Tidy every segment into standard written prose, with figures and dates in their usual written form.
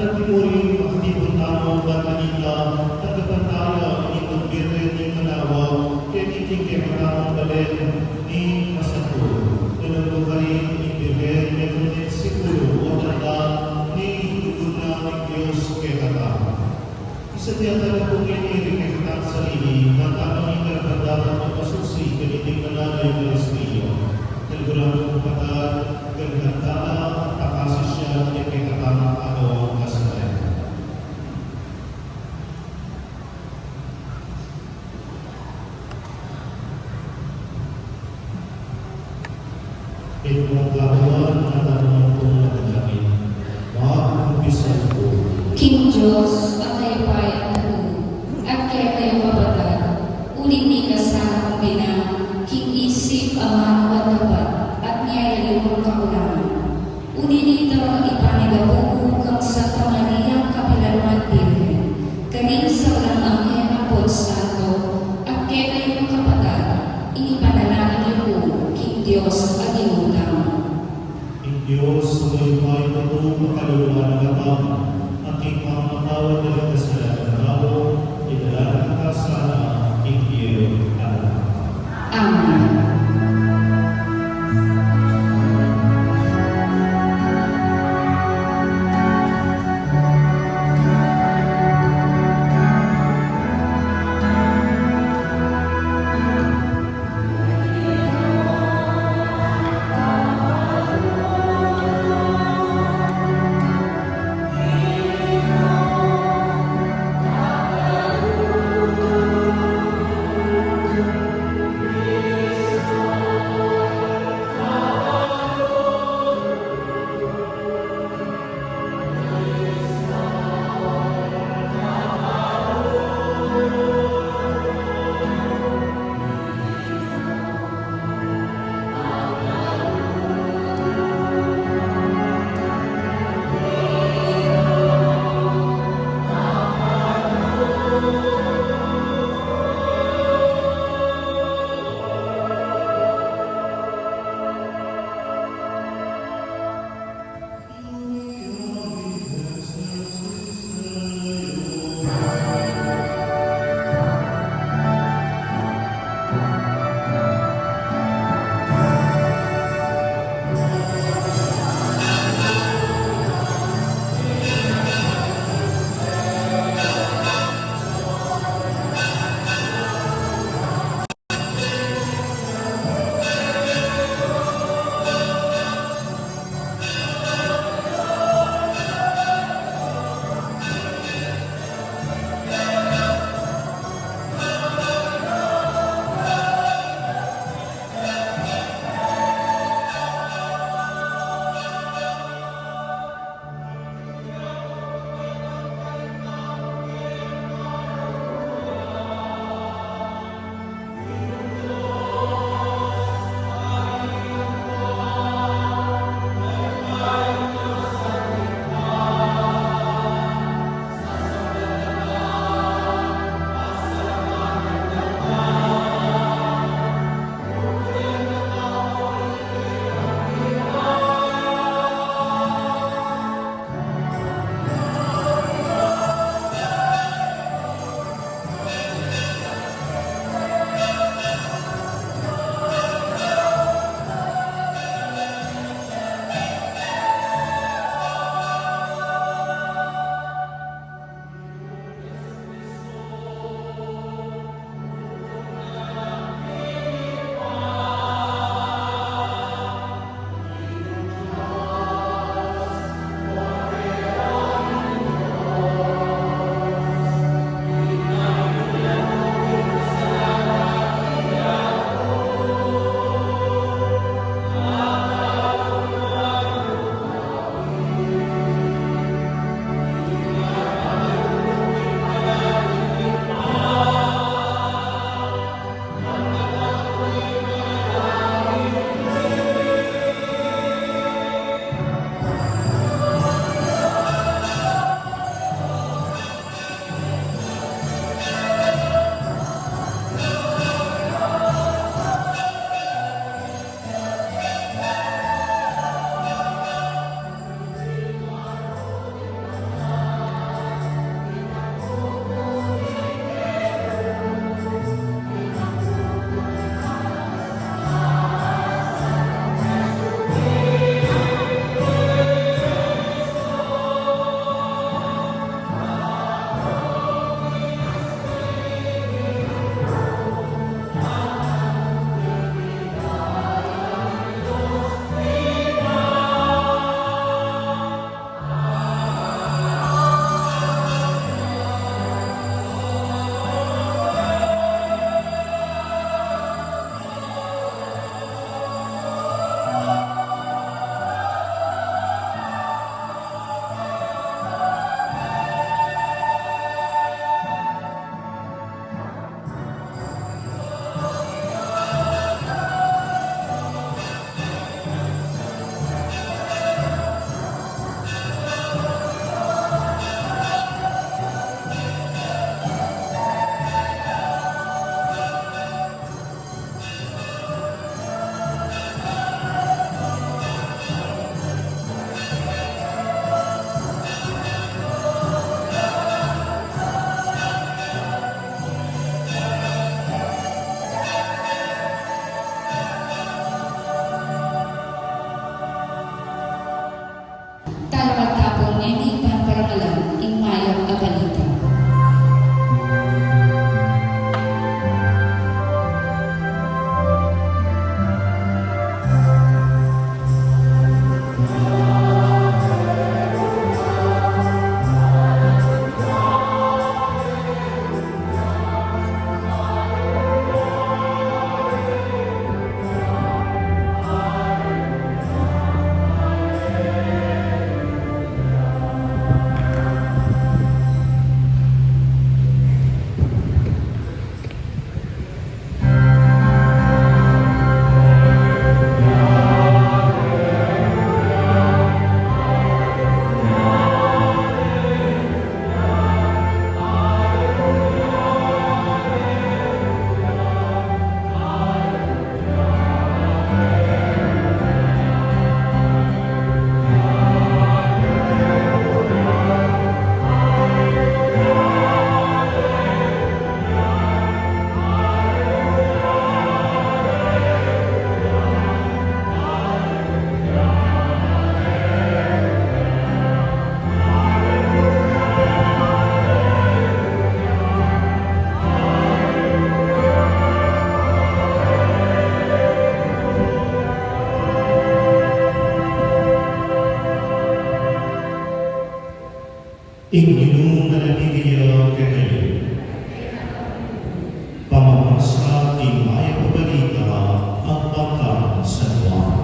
Pagkatipuri, makatipon tamo, batanita, pagkatantaya, inugbire ni Manawa, kaya matamo balen ni Masato. Tulad ko kayo, ibigay, meron siguro, o tanda, ni Duguna ni Diyos kaya kata. Isa niya talaga kong inirin kaya kata sa sarili, matapang ikarapadaran ng pasusi, kaniting mananay ng Kristiyo. Talagang kong patat, gagantana, takasi siya, kaya kata ng ano, King Diyos, ang kayapay ang at kaya kayo kabagat, ulit ni kasama bina, King isip ang mga dapat at niyayalawang kaulangan. Ulit nito ipanigabuko kang sa Maria Kapilaruan Birhen, kanin sa ulang anghel ang Santo, at kaya kayo kabagat, inipanalangin niyo King Diyos at inutang. King Diyos, sumayon tayo na ito, makaluluwa ng kapag, aking mamatawad na lang sa lahat ng tao, idalagan ka sana, King Diyos. Amen. Inginong mananigaya kayo. Pamamasa di maya pabalita ang bangkang sa Juan.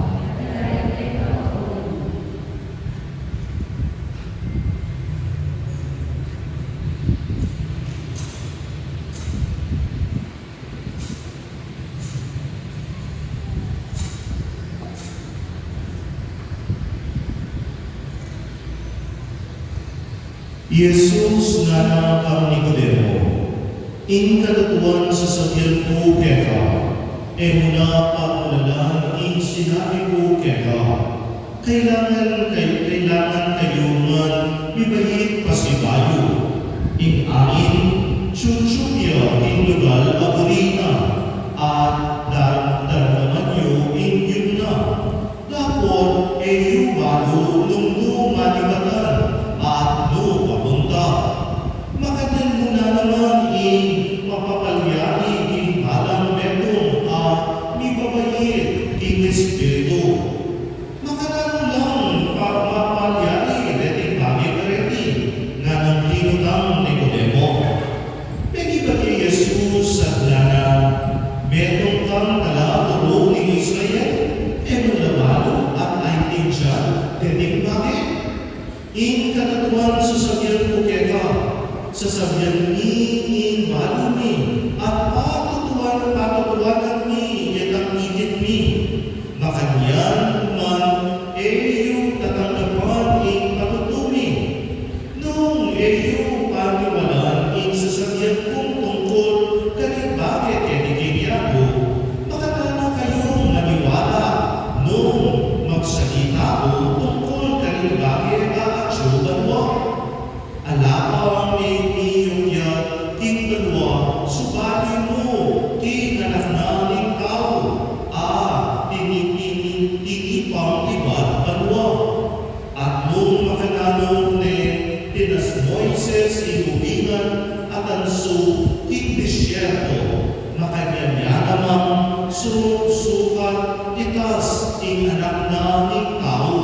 Jesus nga ang Nicodemo, in katatuan sa sabihan ko keka, muna pagmulalan in sinabi ko keka, kailangan kayo man bibahit pasibayo, in ain, tsutsubya in lugal aburina, at daranaman nyo in yun na. Dapat yung bago nung malibatan, at no papunta. Makatan mo na naman mapapalyari in halang betong at mibabayit in Espiritu. Makatan mo lang mapapalyari reting bagay-ready nga ng tinutang Nicodemo. Pwede ba kay Jesus sa plana betong kang talaturo ni Israel? Labalo at ay tinsyan reting bagay? In katatuan sa sabihan ko keka, sa sabihan ni malumi, at patutuan ni yatang igit ni, makanyan man, yung tatanggapan in patutumi. Nung yung paniwalaan in sa sabihan kong tungkol, kahit bakit kaya ko, makatana kayong maniwala nung magsalita ko tungkol kahit bakit alapang may niyong yan, tinggalwa, subali mo, tinanaknaling tao, tinipang iba't banwa. At nung makananong tinas Moises inubigan at anso disyerto, makanyanya namang sukat itas in anak naming tao.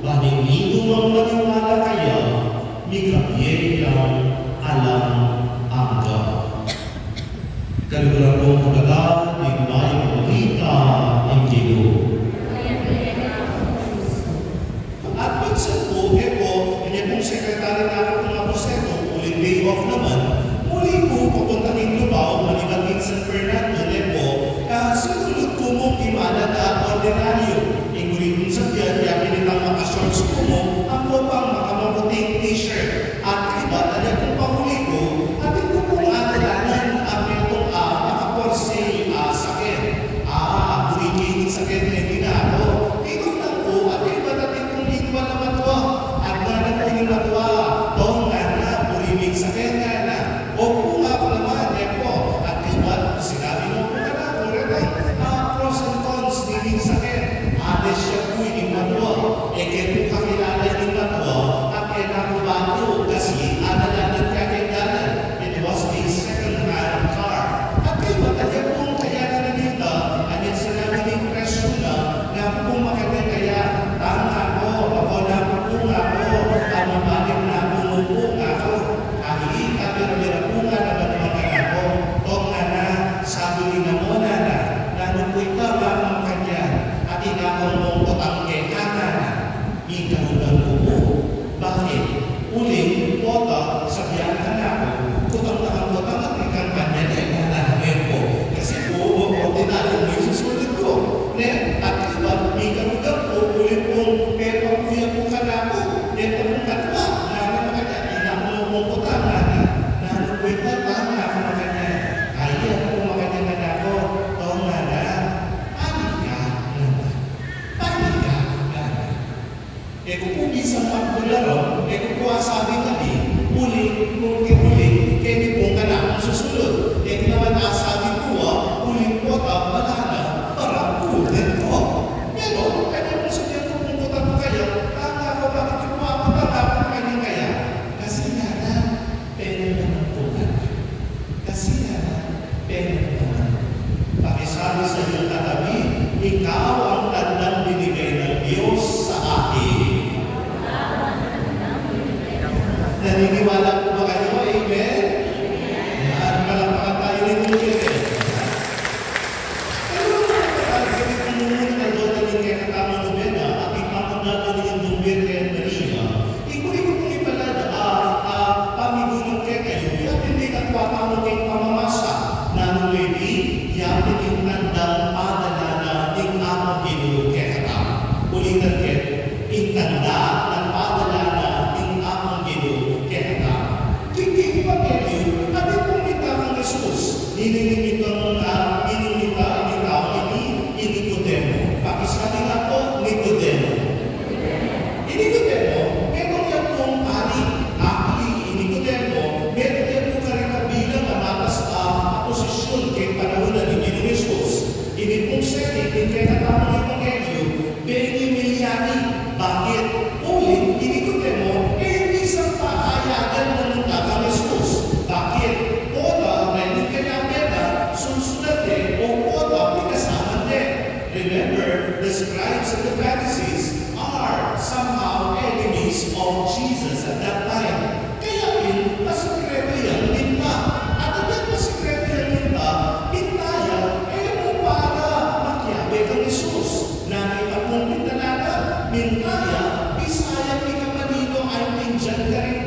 Paningino ang maniwala kaya, mikapiyayang alam angga. Kaluguran mo kagad, may pabalita, Injilo. At minsan po, kanya pong sekretary na ako ng aposeto, ulit day off naman, muli po pupunta ng Lubao, manibatid San Fernando, sinulot ko mong imana na ordinaryo. Inguli kong sabihan, kaya pinitang makashorts ko mo, ang pang makamaputing t-shirt. At iba na kung pahuli ko, at ito pong atalanan ang itong nakaporsi sakit. Burikinig sakit na hindi na ako. Ito lang po, at iba natin kung igwa na matwa. At nanan ko yung matwa, tong nga na, burimig sakit nga na. O kung ako naman, at iba, sinabi mo po na, pros and cons, niling sakit. Alis siya po yung matwa. Kaya po kakilala yung matwa,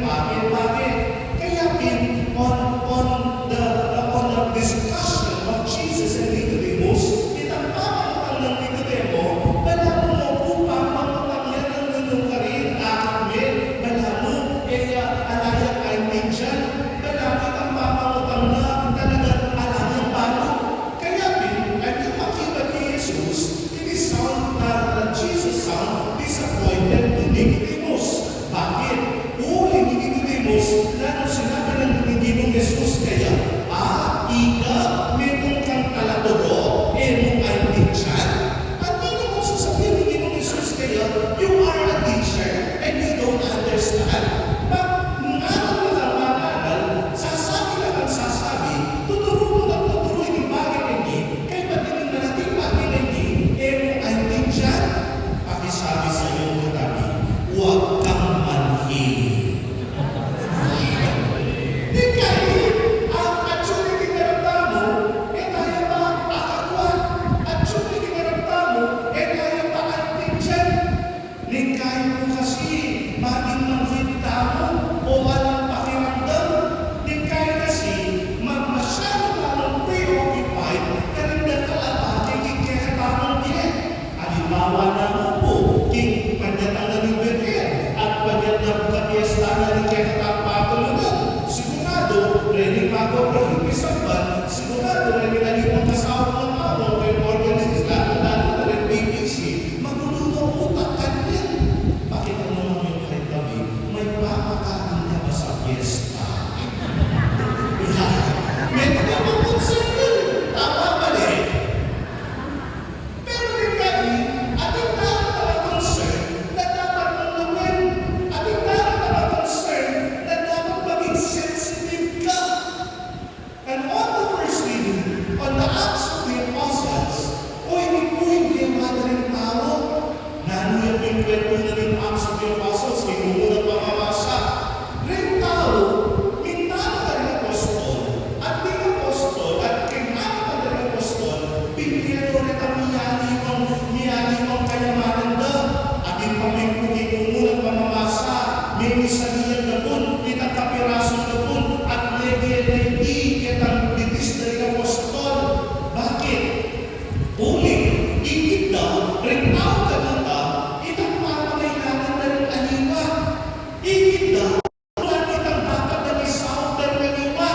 Bakit? Kaya on the discussion of Jesus and Nicodemus, itang ng Nicodemo, malamo mo upang mamutang yan ang nunong karin, amin, malamo, alayang ay minsan, malapit ang mamutang na talagang alayang bago. Kaya ay makita ni Jesus, Jesus sound disappointed to Nicodemus. Bakit? Uli ni Nicodemus, lalo sinabi ng Panginoong Jesus kaya, ika, meron kang talatoro, mo ay teacher. At di naman sasabihin ni Panginoong Jesus kaya, you are a teacher and you don't understand. But, sasabi lang ang sasabi, tuturo ng yung bagay hindi, kaya matinig na natin bagay hindi, mo ay teacher. Pakisabi sa iyong katabi, huwag kang manhin. Di kayo, ang atsuri kinarapta mo, kaya ba akakwan? Atsuri kinarapta mo, kaya ba ang teacher? Di kayo mo kasi, maging manhin mo, o walang pakiramdam. Di kayo kasi, masyado lalong preoccupied, karindang kalapati, kaya tamang din. Halimbawa na mo po, king pagdatang na ng Bethel, at pagdatang na piyesta na rin kaya kapatulungan. Sigurado, ready pa ako pag-ipisapan, sigurado, ready na rin ang kasama ng mamong, kay organizes, lalo na rin BBC, magluluto utak ka din. Bakit ano naman yung kahit kami, may papakain niya ba sa piyesta? May pagkapunsan yun, tama ba rin? Pero rin kami, ating concern na dapat mong ating concern na dapat maging sensitive ka. And on the first reading, on the Acts of the Apostles, hindi po yung madaling tao. Nanuyan yung kwento na rin Acts of the Apostles, hindi mo na pamamasa. Rin tao, mintana ka rin apostol, at di apostol, at kinana ka rin apostol, pinipino rin ang miyani mong kayamanan daw. At yung pamikunin mo ng pamamasa, may misaliyan na po, itakapiraso na po, at hindi kitang bitis na rin apostol. Bakit? Ulit, ikit daw, rin tao ka nata, itang pamangailangan na rin aniwa. Ikit daw, wala kitang dapat na isawag na rin aniwa.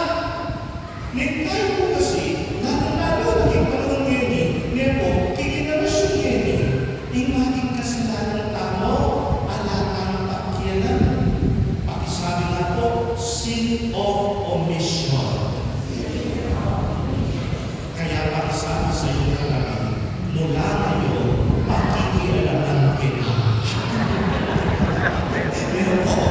Nintay mo kasi, lalo naging panahon ngayon, nepo, kikinarasyon ngayon, maging kasalanan tamo, alatang takyanan. Pakisabi nga po, sin of omission. Kaya pakisabi sa iyo kalabi, mula ngayon, pakikialaman kita. Pero po,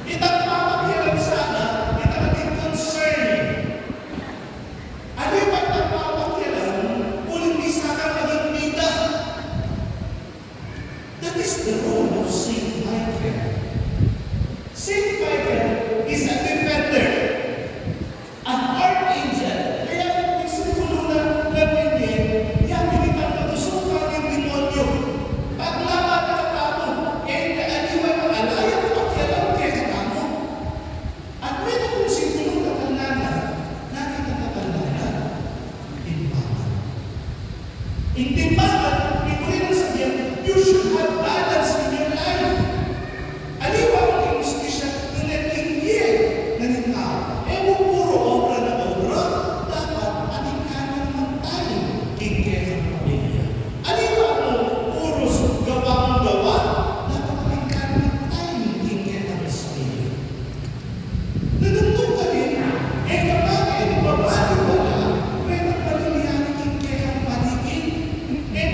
itang papakialam sana, itang ating concern. Ano yung pagpapakialam kung hindi sa ka maging bida? That is the role of Saint Michael. Saint Michael is a defender, an archangel. Kaya kung isipulong na ganyan, yan pinitang matusukan yung demonyo. Paglaban na katamo, kaaliwan ang alayang pakialam kaya katamo. At meron kung sipulong na kanana, nakita na kanana, timbangan. In timbangan, ito rin ang sabihin, you should have balance in your life. Aliwa ang inustisya ng natingiye na nitao. Mo puro obra na obra, dapat ating kanan naman tayo kikirang pamilya. Aliwa mo puro gawang gawa, dapat ating kanan tayo kikirang pamilya. Nanundong ka rin, kapag babali wala, meron palilihan kikirang paligid.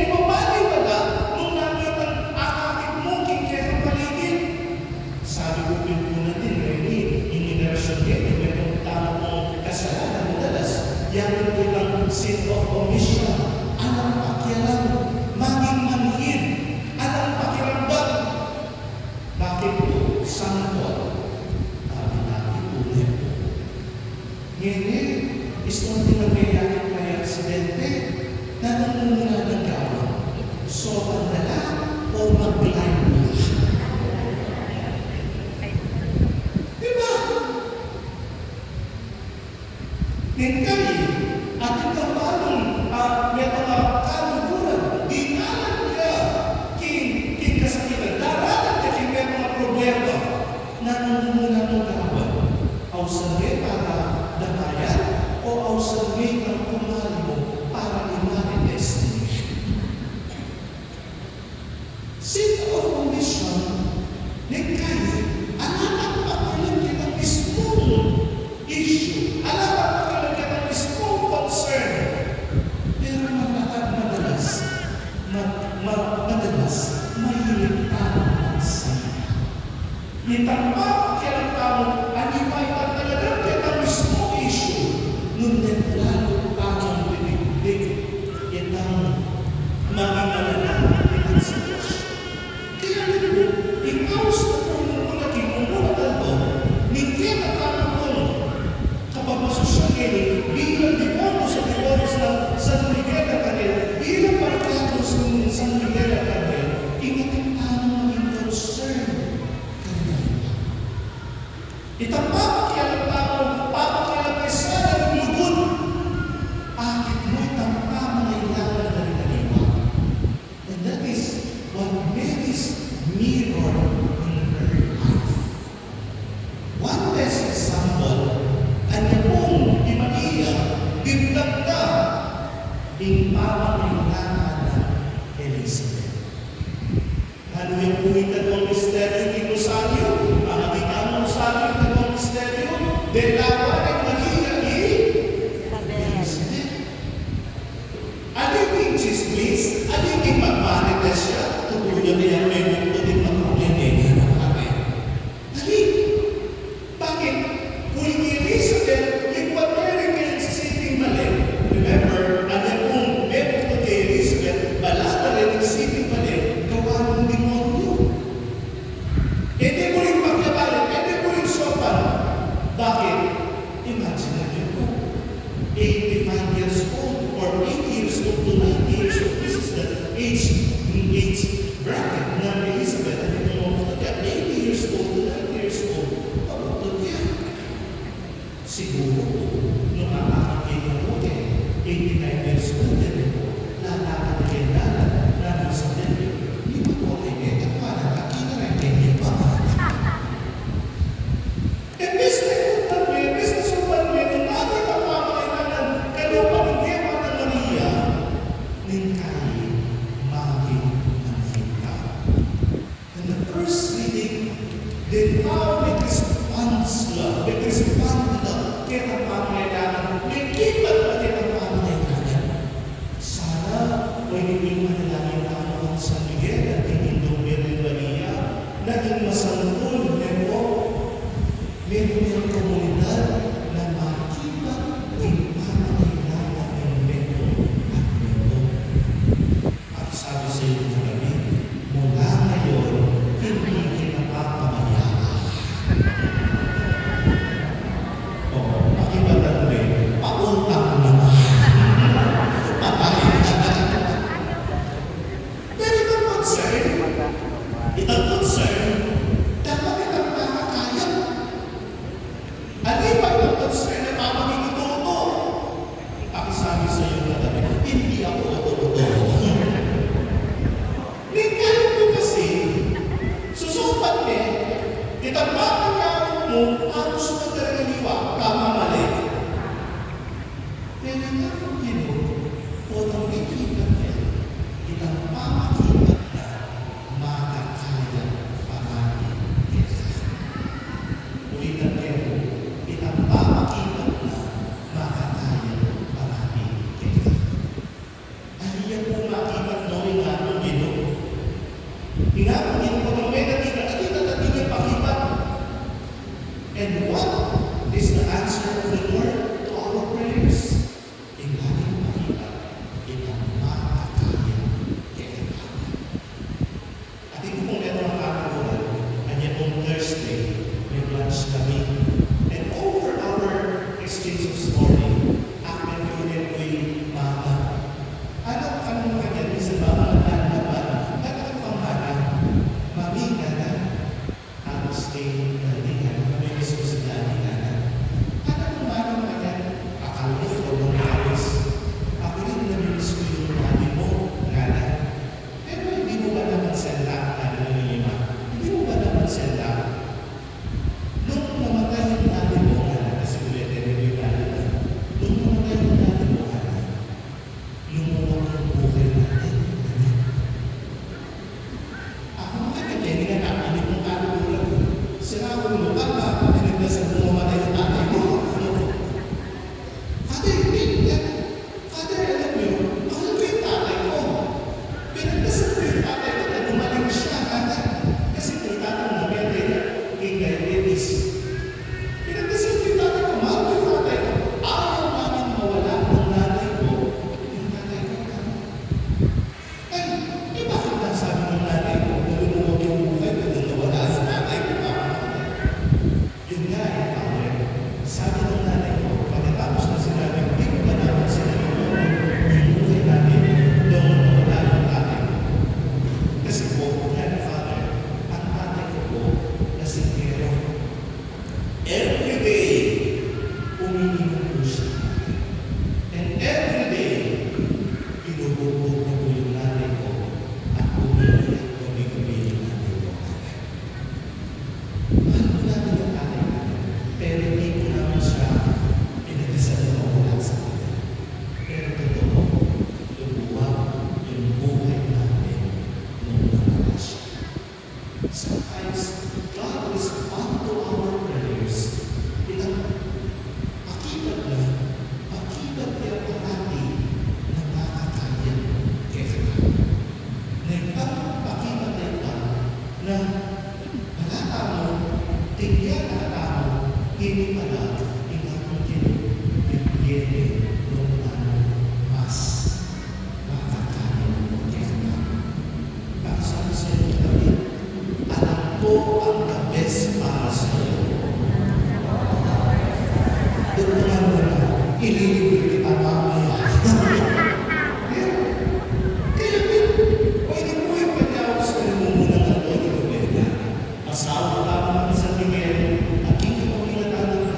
Babali wala, nung nakita ang akakit mo kikirang paligid. Sabi ko po natin, Rene, yung generasyon ngayon, merong tamang kasalanan madalas. Yan po lang sin of omission. Anong pakialam? Maging manhid. Anong pakiramdam? Bakit po? Sangkot. Sabi natin po nito. Ngayon, isang pinagayari pa yung aksidente na namumula ng gawa. So, ang dala o mag-blind. Nengkali, ating kapanong may mga kaluguran, di alam niya king kasakitan, darating niya king may mga problema na nangunguna ng kawan. Au sa may para damayan o au sa may ng kumali mo para imanin destination. Sin of condition, nengkali, alam pa kailan kita mismong issue, alam pa kailan kita mismong concern. Pero madalas, mahilig tayo magsaya. Itang kailan tayo, anipay ka talaga kita mismong issue, nung lalo tayong binibig, itang mga malalaki itang sitwasyon. Kaya nito, ikaws na kung naging umulagal mo, hindi na tayo kapag masosyalin, bilang depono sa deponos ng San Miguel na kanil, bilang parikatos ng San Miguel na kanil, ingating tayo maging concern kanil. Itang papakialam tayo, papakialam kay sana ng lugod. Akit mo itang pamangailangan na rinaliwa. And that is what Mary's mirror in her life. One best example, anya pong di Maria, dimdag na, ing pamangailangan na Elizabeth. Ano yung puwitan ng misteryo ni Rosario? Ang agitan ng Rosario ng misteryo, delawa ng Maria ni Elizabeth. Ano yung chismis? Ano yung magmanitas siya? Tutuloy niya may mundo din magpapalengay na kami. Dali! Bakit? Kung ni Elizabeth, yung pag-meron kayo sa sitting mali, remember, ano kung meron ko kay Elizabeth, balata rin ang sitting mali, gawa ng demonyo. Hindi mo rin pagkabalan, hindi mo rin sopan. Bakit? Imagine natin po, 85 years old or 80 years old to 90 years old. This is the age bracket ng Elizabeth. At ito mo, 80 years old to 90 years old. Pabutod niya. Siguro, nung makakakay ng buke, 89 years old din ito, lalakad na yan nalang sa dito. Hindi pa po ay at parang kakita na kanya pa. E bis na supan mo, nung ating kapapakailangan, kayo panigyan ng Maria, ningkali, maging nakita. And the first reading, they found may respond na kita pangailangan, may kipat na kita pangailangan. Sana, pwede yung manalangin naman sa Miguel at Indong Virgen Maria, naging masangkul nito, meron yung komunidad na makita yung pangailangan ng Mendo at Mendo. At sabi sa iyo na kami, mula ngayon, hindi kita papamayaan. Pakibatan rin, pautang naman. Patayin ka na. Pero itang concern, dapat itang makakaya. Ano yung pag-concern na mamamigituto? Pakisabi sa iyo na kami, hindi ako totoo. Ningkali mo kasi, susupat itang makakaya mo, anos na talaganiwa, kamamali. Pero nga kung o nang ikipan niya, itang pamakipan na makakaya parati kesa. Ulitan niya, itang pamakipan na makakaya parati kesa. Aliyan po makipan no'y nga ng Ginoo. Inapang Ginoo ko ng may natin niya pakipan. And what is the answer of the Lord to our prayers? Inghanin makita, itang makakaya kaya. At ito pong ito ang kakagulan, kanya pong Thursday, may lunch kami. And over our exchange of story, akin ko rin ko'y mama. Ano kanya rin sa mama na nalaman, nagkakang pamana, mami ka na, ang stay na din. Ano pinagdasal mo mamatay ang tatay mo. Father, hindi. Father, alam mo yun, mahal ko yung tatay ko. Pinagdasal ko yung tatay ko na gumaling siya. Kasi kung tatanong mo, kay Gailenis. Pinagdasal ko yung tatay ko, mahal ko yung tatay ko. Ayaw namin mawala ng nanay ko. Yung tatay ko, ay, bakit na sabi ng nanay ko, nalulungkot yung buhay, nawala ang tatay ko, yun nga Father. Sabi ng nanay ko, pagkatapos na sinabi, hindi ko ba naman sila yung buhay natin, doon nawala ang tatay ko. Kasi po, yan Father, ang tatay ko po, nasingkero. Every day, umiinom po siya. And every day, binububog na po yung nanay ko at umiiyak gabi-gabi yung nanay ko. Mahal po natin yung tatay natin, pero hindi po namin siya pinagdasal na wala sa atin. Pero totoo, lumuwag yung buhay natin nung nawala siya. Sometimes, God will respond to our prayers in a akibat niya parati na nakakayan kesa na itang akibat na ito na halata mo, tingyan halata mo, hindi pala inatong kinibigyan ng mas makakayan kesa ang sabi sa iyo, David, alam ko ang the best para sa iyo. Doon mo na, ililibre kita mamaya. Kaya pwede mo yung pagkawas na muna ng Lord, asawa ka naman sa tingin, at hindi mo kinatawag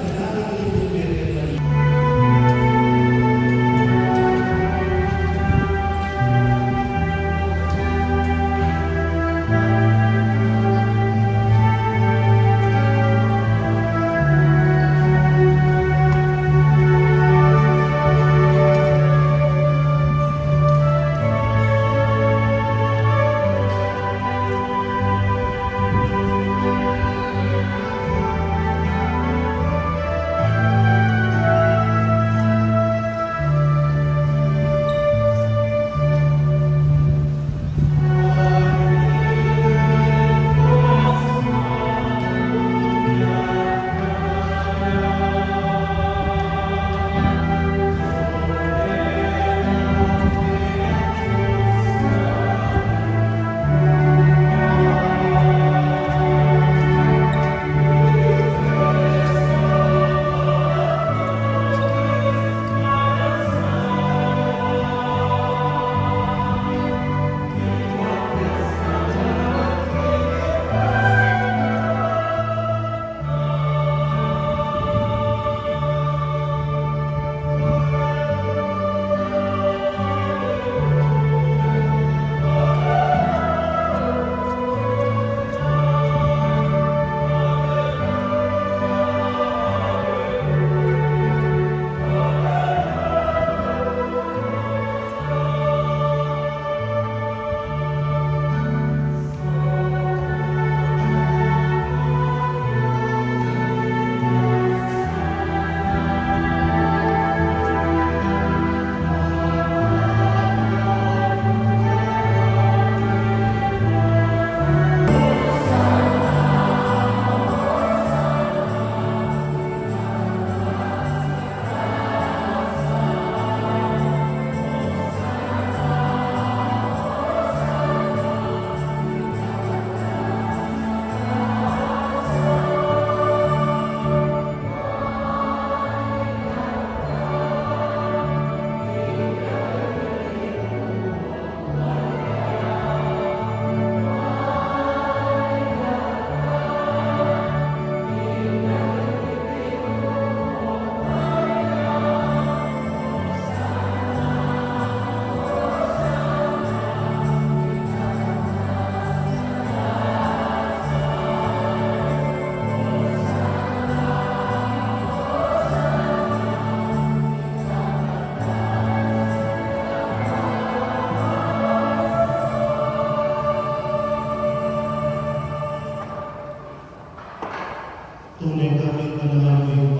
Tunay kami panahal mo yung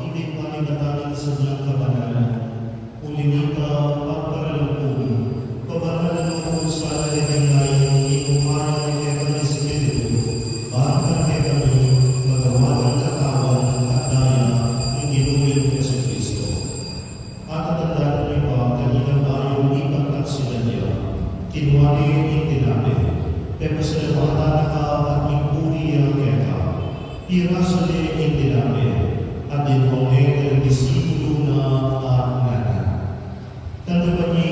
ibig kami batangin sa bulang kabanalan. Ulimita, pagparalampuin, pabanalan mo kung sana rin ngayon, ikumahan ng Evan Espiritu, para kami magawa ng katawan at daya ng Ginoong Yesu Cristo. At tatandaan niyo ba, kanina tayong ipagtaksilan niya, kinuwari yung tinabi, pero sa lamata ka at impuri ang keta, irasole yung tinabi, at dinonge ng disipulo na at nana. Tandapan niya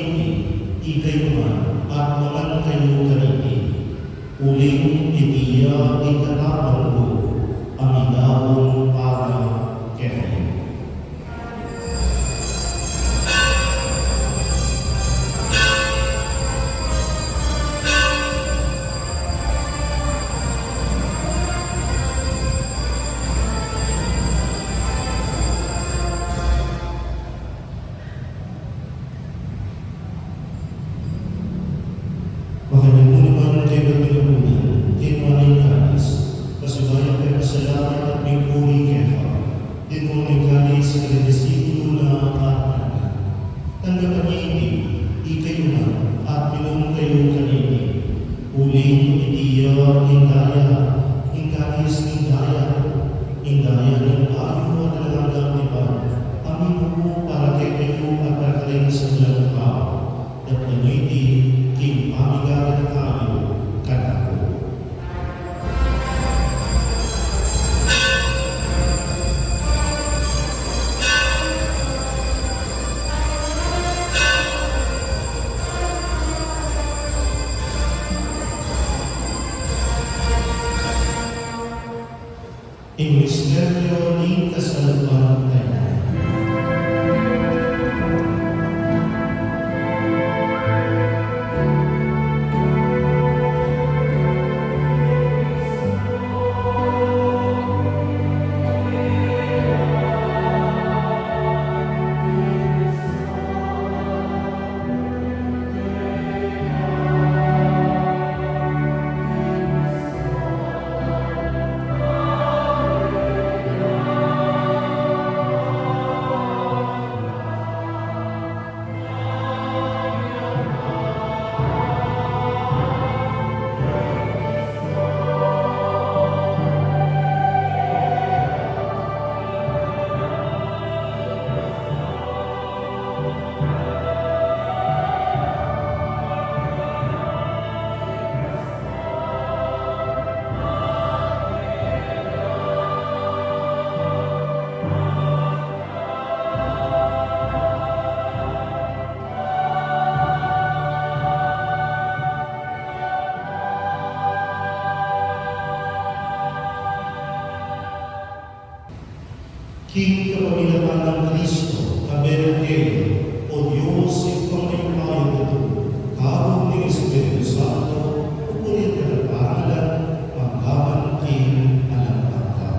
ikayo man, at naman kayo kanini, uling itiya ikatapang mo, ang idawon para kaya. Makanya naman kayo pinapunan, kinuha ng kanis, kasubayan kayo pasalamat at may puri kefa, din mo ng kanis sa disipulo na at nana. Tanggapan niya ikayo man, at minum kayo kanini, uling itiya, hindaya, hingkanis, hindaya ng ayo at talagang iban, amin mo para kayo at pagkain sa bulang tao, at nangyiti, King pamigaran kami kanako. In misteryo ni kasaluan tayo. King kapamilaman ng Kristo, kabenakero, o Diyos, ikaw na yung mayon ito, habang ng Espiritu Santo, upunin ka ng pangalan, panghaban King, alam ka.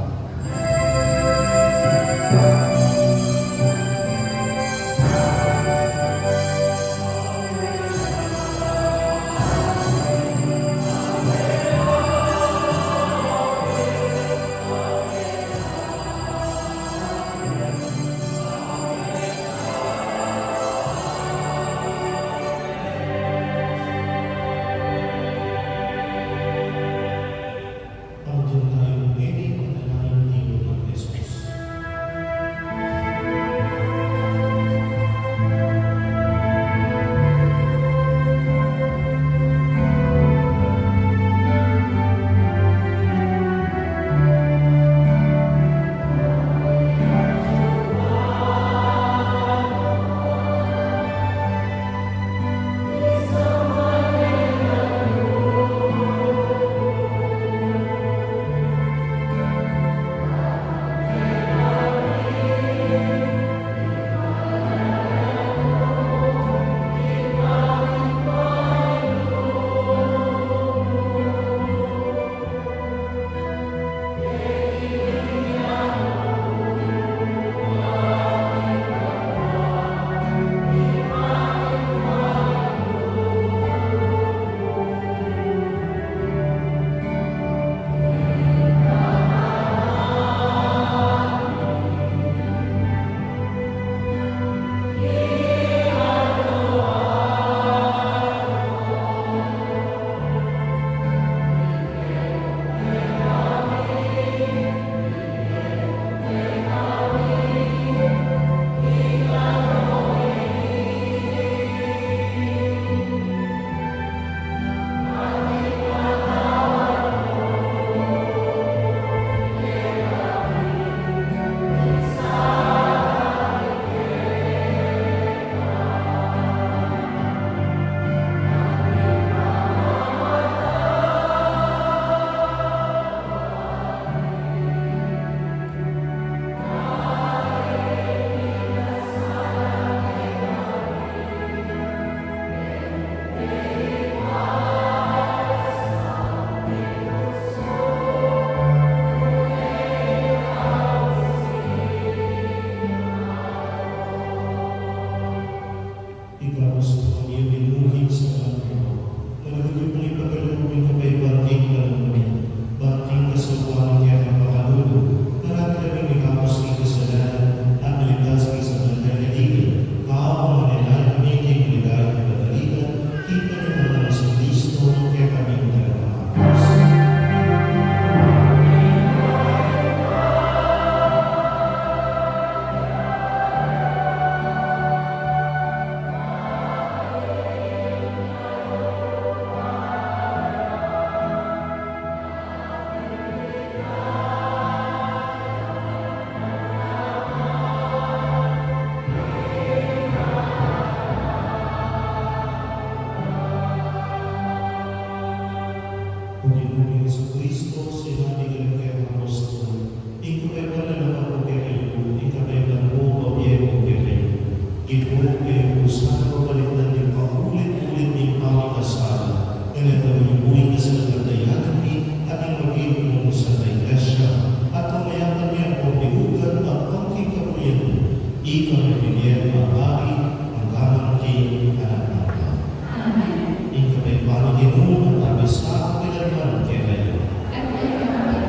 Ginoo kayo usahan o balitan yung paulit-ulit yung pangkasal. Ganito yung buhay ka sa nagkatayanan ni at yung mag-inom mo sa iglesia. At pamayaman niya po bihugan at pangkikabuyan mo. Ikaw na bigyan ang hari ang gamang king anak natin. Amen. Ikaw ay parang Ginoo at abis sa kailanman kaya kayo. At kailangan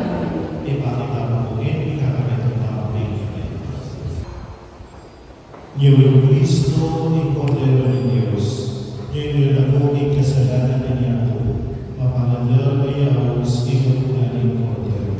Ipakita mo po ngayon, kakamit ang kapatid. Ngayong Kristo, ang Kordero ng Diyos, ngayon na naguging kasalanan na niya po, mapangagal niya ang ikaw na ng Kordero.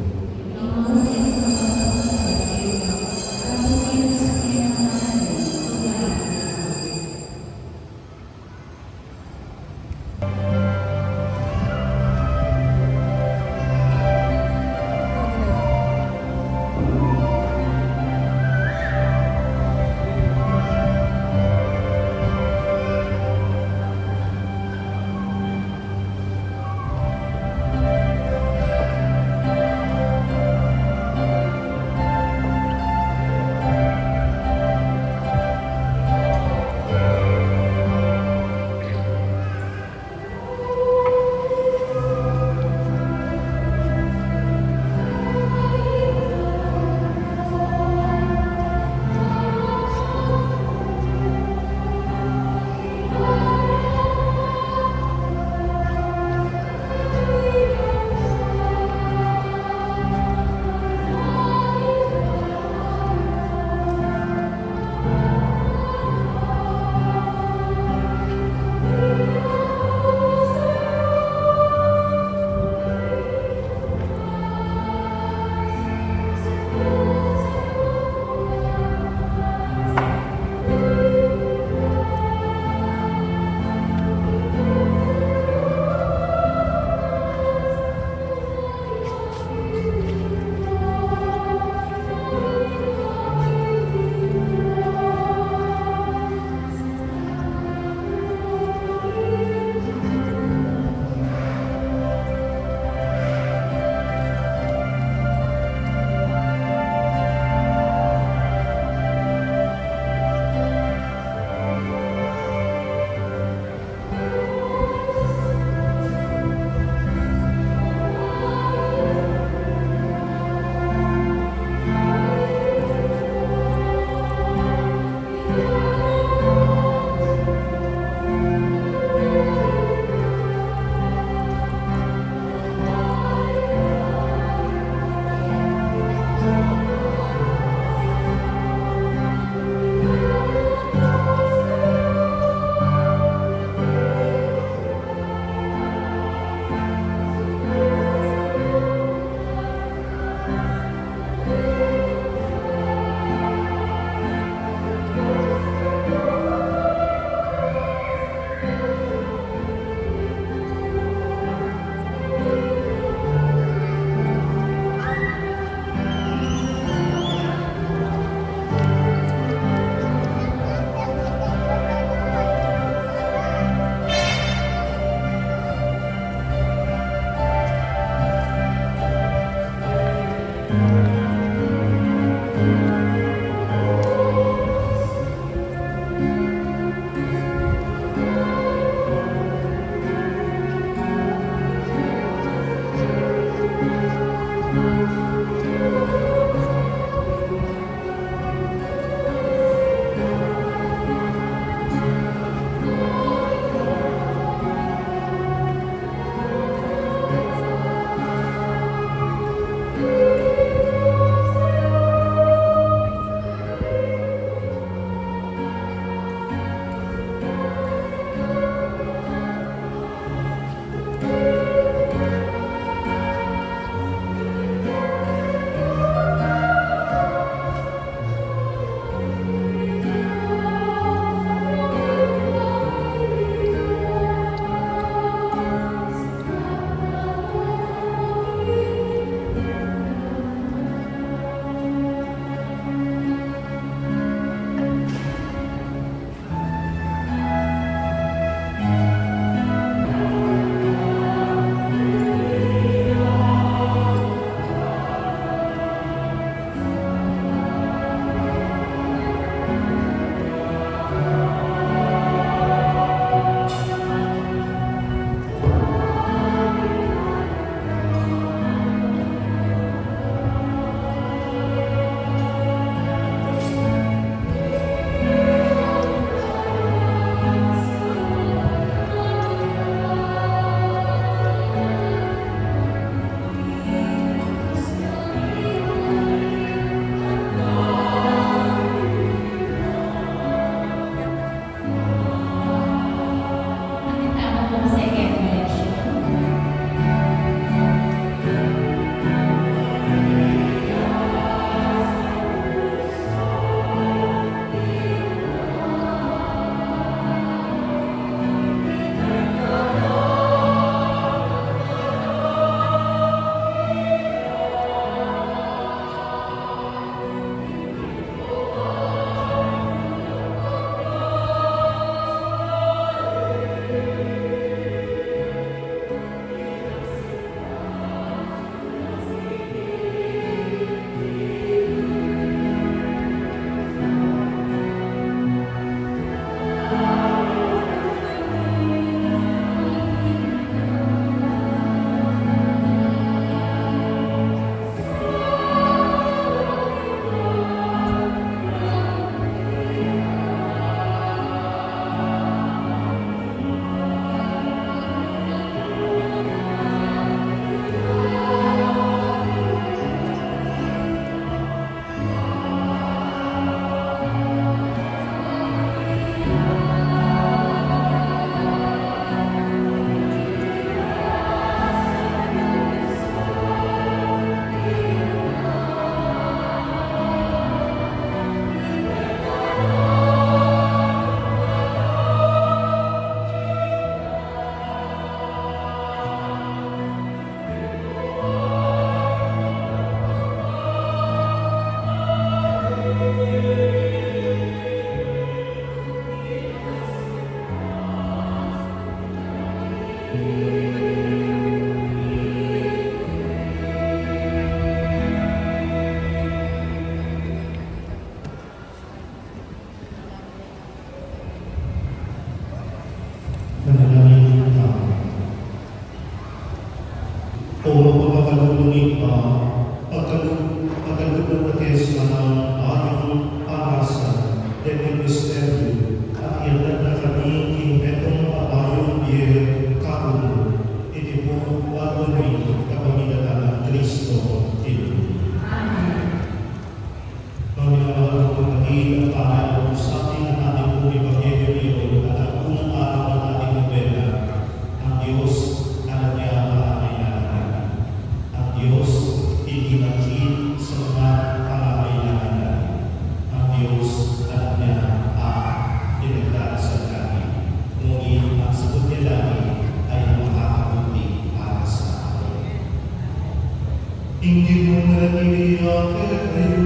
kere